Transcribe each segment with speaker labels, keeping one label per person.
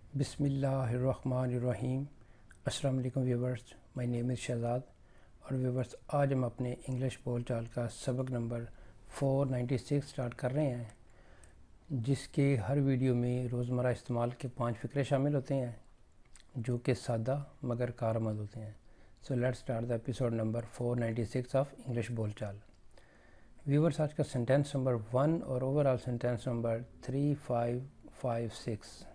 Speaker 1: बिस्मिल्लाहिर्रहमानिर्रहीम। अस्सलाम वालेकुम viewers, my name is Shahzad. और व्यूवर्स, आज हम अपने इंग्लिश बोल चाल का सबक नंबर 496 स्टार्ट कर रहे हैं, जिसके हर वीडियो में रोज़मर्रा इस्तेमाल के 5 फ़िक्रे शामिल होते हैं जो कि सादा मगर कारआमद होते हैं। So let's start the episode number 496 of English बोल चाल। व्यूवर्स, आज का सेंटेंस नंबर 1 और ओवरऑल सेंटेंस नंबर 3, 5, 5, 6।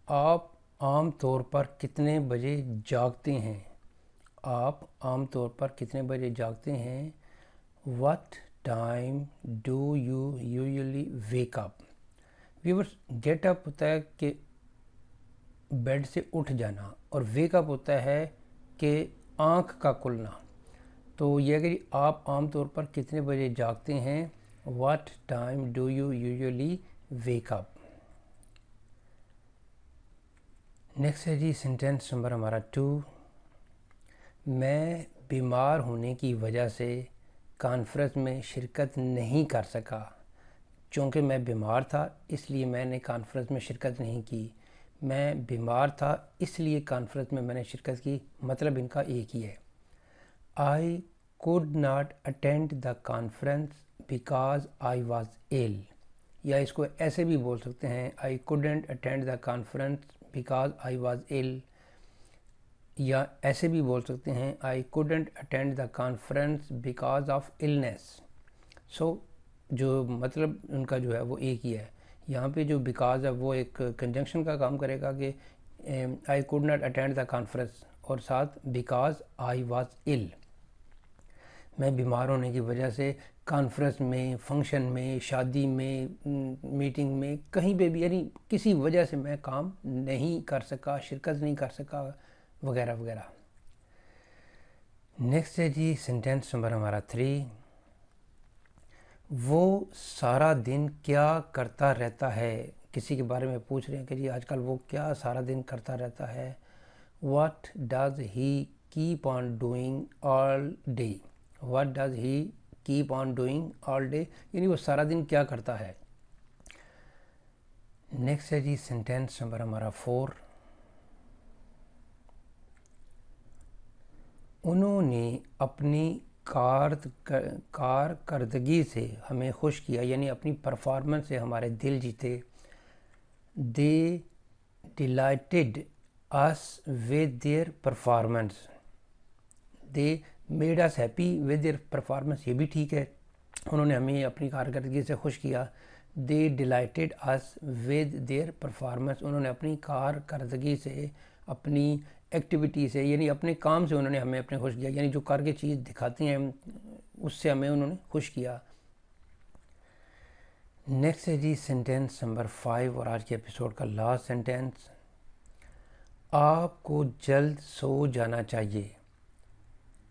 Speaker 1: आप आम तौर पर कितने बजे जागते हैं? आप आम तौर पर कितने बजे जागते हैं? What time do you usually wake up? Viewers, get up होता है कि बेड से उठ जाना, और वेक अप होता है कि आँख का खुलना। तो ये अगर आप आम तौर पर कितने बजे जागते हैं, What time do you usually wake up? Next है जी सेंटेंस नंबर हमारा 2। मैं बीमार होने की वजह से कॉन्फ्रेंस में शिरकत नहीं कर सका। चूँकि मैं बीमार था इसलिए मैंने कॉन्फ्रेंस में शिरकत नहीं की। मैं बीमार था इसलिए कॉन्फ्रेंस में मैंने शिरकत की, मतलब इनका एक ही है। I could not attend the conference because I was ill. या इसको ऐसे भी बोल सकते हैं, I couldn't attend the conference because I was ill. या ऐसे भी बोल सकते हैं, I couldn't attend the conference because of illness. So जो मतलब उनका जो है वो एक ही है। यहाँ पे जो बिकॉज है वो एक कंजंक्शन का काम करेगा कि आई could not attend the conference और साथ बिकॉज आई वॉज इल। मैं बीमार होने की वजह से कॉन्फ्रेंस में, फंक्शन में, शादी में, मीटिंग में, कहीं पे भी, यानी किसी वजह से मैं काम नहीं कर सका, शिरकत नहीं कर सका, वगैरह वगैरह। नेक्स्ट है जी सेंटेंस नंबर हमारा 3। वो सारा दिन क्या करता रहता है? किसी के बारे में पूछ रहे हैं कि जी आजकल वो क्या सारा दिन करता रहता है। What does he keep on doing all day? What does he keep on doing all day? यानी वो सारा दिन क्या करता है। नेक्स्ट है जी सेंटेंस नंबर हमारा 4। उन्होंने अपनी कारकर्दगी से हमें खुश किया, यानी अपनी परफॉर्मेंस से हमारे दिल जीते। They delighted us with their performance. They made us happy with their performance, ये भी ठीक है। उन्होंने हमें अपनी कारकर्दगी से खुश किया। They delighted us with their performance. उन्होंने अपनी कारकर्दगी से, अपनी एक्टिविटी से, यानी अपने काम से उन्होंने हमें अपने खुश किया, यानी जो करके चीज़ दिखाती हैं उससे हमें उन्होंने खुश किया। नेक्स्ट है जी सेंटेंस नंबर 5 और आज के एपिसोड का लास्ट सेंटेंस। आपको जल्द सो जाना चाहिए।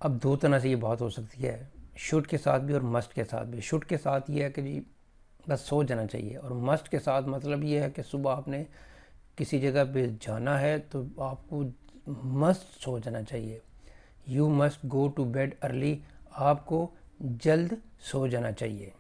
Speaker 1: अब दो तरह से ये बात हो सकती है, शुड के साथ भी और मस्ट के साथ भी। शुड के साथ ये है कि जी बस सो जाना चाहिए, और मस्ट के साथ मतलब ये है कि सुबह आपने किसी जगह पे जाना है तो आपको मस्ट सो जाना चाहिए। You must go to bed early. आपको जल्द सो जाना चाहिए।